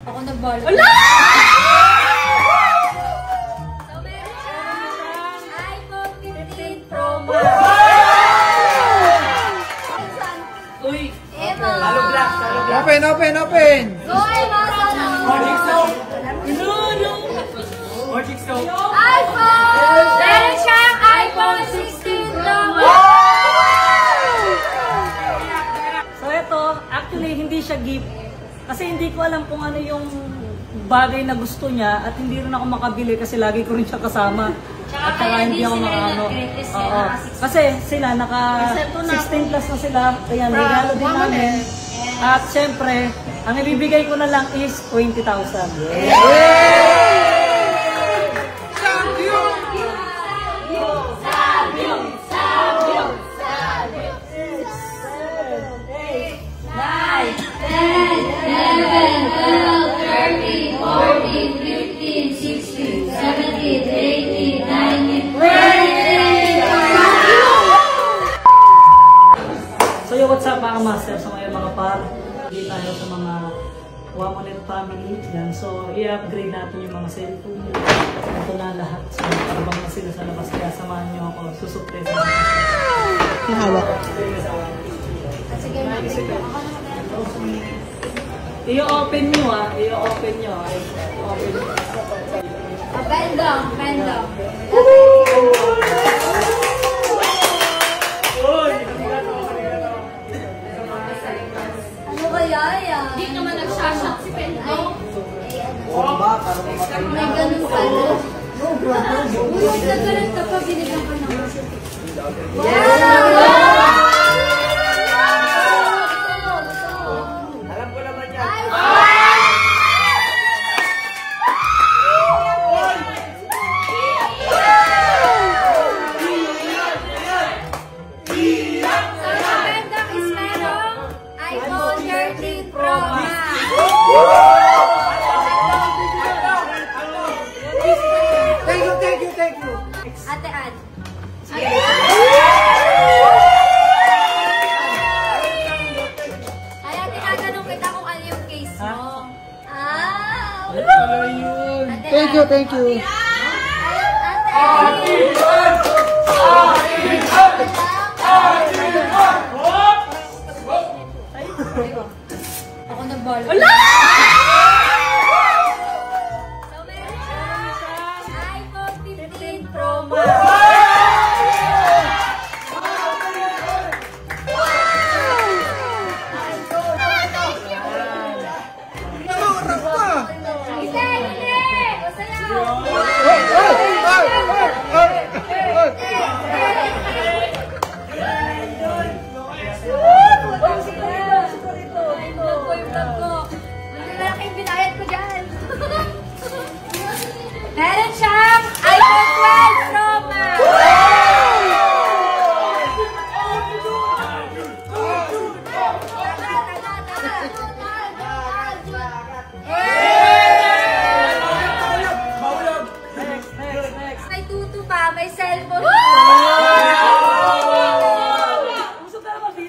Ako nagbalo. Wala! So, meron siyang iPhone 15 Pro Max. Uy! Emma! Halo black, halo black. Open, open, open! Go, Emma! Magic soap! No! Magic soap! iPhone! Meron siyang iPhone 16 Pro Max. So ito, actually hindi siya gift. Kasi hindi ko alam kung ano yung bagay na gusto niya at hindi rin ako makabili kasi lagi ko rin siya kasama. At saka hindi ako makaano. Oo. Kasi sila naka 16 plus na sila. Kaya regalo din namin. At syempre, ang ibibigay ko na lang is 20,000. So what's up mga master, sa mga par, hindi tayo sa mga Wamonet family yan. So i-upgrade natin yung mga cellphone. Ito na lahat. So parang na sila sa labas, kaya samahan nyo ako, susurpresa. Nahawak ko. I-open nyo i-open nyo. Pendong, pendong. Ano kaya yan? Hindi naman nagsashot si Pendong. May ganun pala. Huwag na ganun kapag binigyan ko ng Alam ko naman yan. iPhone 13 Pro Max. Thank you. Ate Ann. Kaya tinatanong kita kung ano yung case mo. Thank you. Ate Ann. Ako nagbalo. Wala! So, meron siyang iPhone 15 Pro Max. Meron siyang iPhone 12 Pro Max. May tutu pa, may cellphone pa.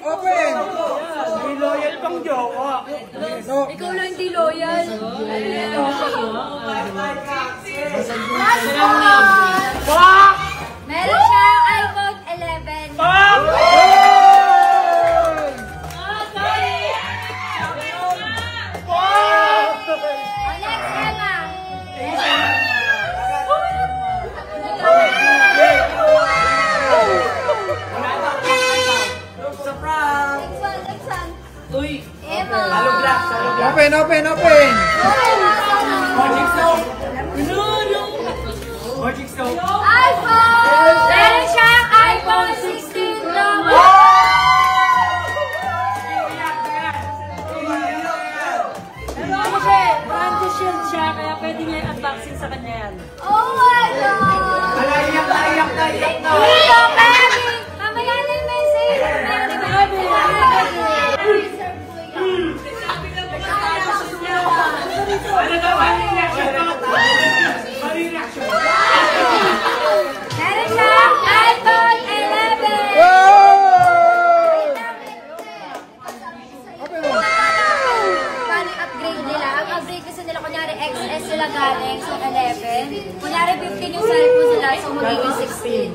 Open! May loyal pang jowa. Ikaw lang hindi loyal. Meron siyang iPhone 11. Uy! Emma! Halo black, halo black. Open, open! Magic soap! No! Magic soap! iPhone! Meron siyang iPhone 16 Pro Max. Kasi brand shield siya, kaya pwede niya i-unboxing sa kanya yan. Oh my God! Naiyak na! Hello, baby! Mamaya na yung message. Ano naman yung reaction? Ano yung reaction? Meron siyang iPhone 11. Open mo! Paano yung upgrade nila? Ang upgrade kasi nila XS sila galing, so 11. Kunyari 15 yung cellphone sila, so magiging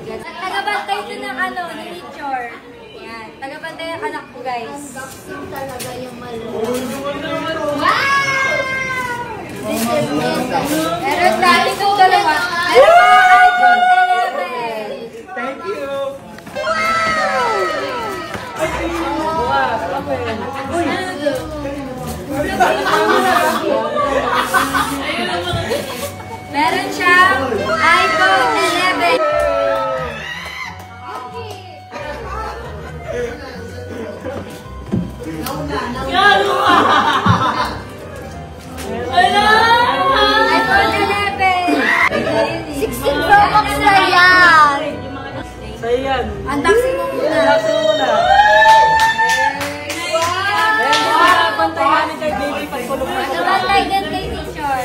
16. Tagabantay din ng ano, ni teacher. Yan, tagabantay ng anak ko, guys. Talaga yung meron tayo itong dalawa. Meron mga iPhone 11. Thank you. Meron siyang iPhone 11. iPhone 11. 16 Pro Max na yan. So yan. Unboxing mo muna. Unboxing mo muna. Bantay namin kay baby pagpulong na. Tagabantay din kay teacher.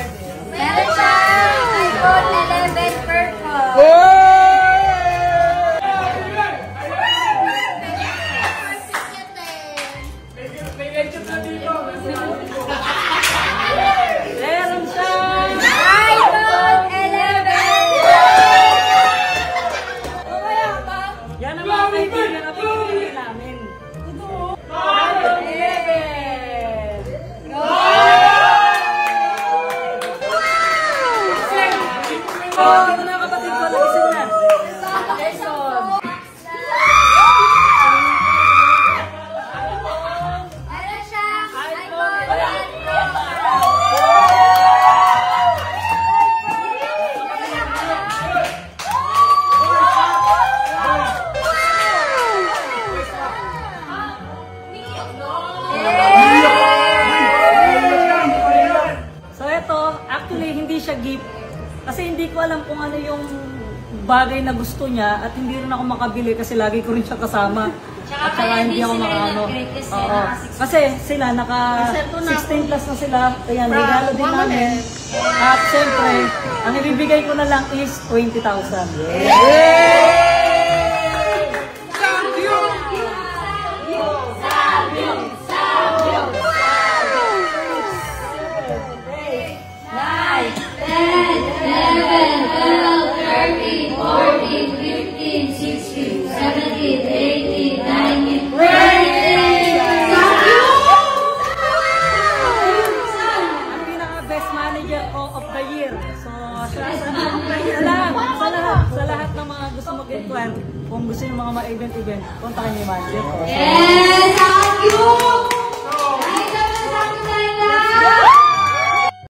Meron siyang iPhone 11 purple. Meron siya! iPhone 11! Yan ang mga kaibigan na pinipili namin. iPhone 11! Oh, ito na kapatid ko, nagising na. Jason! Meron siyang iPhone 11. So ito, actually hindi siya gift. Kasi hindi ko alam kung ano yung bagay na gusto niya at hindi rin ako makabili kasi lagi ko rin siya kasama. At saka hindi ako makaano. Oo. Kasi sila naka 16 plus na sila. Ayan, regalo din namin. At siyempre, ang ibibigay ko na lang is 20,000. Best manager of the year. So, sa lahat ng mga gusto mag-event, kung gusto yung mga ma-event, kontakin niyo yung manager ko. Yes! Thank you!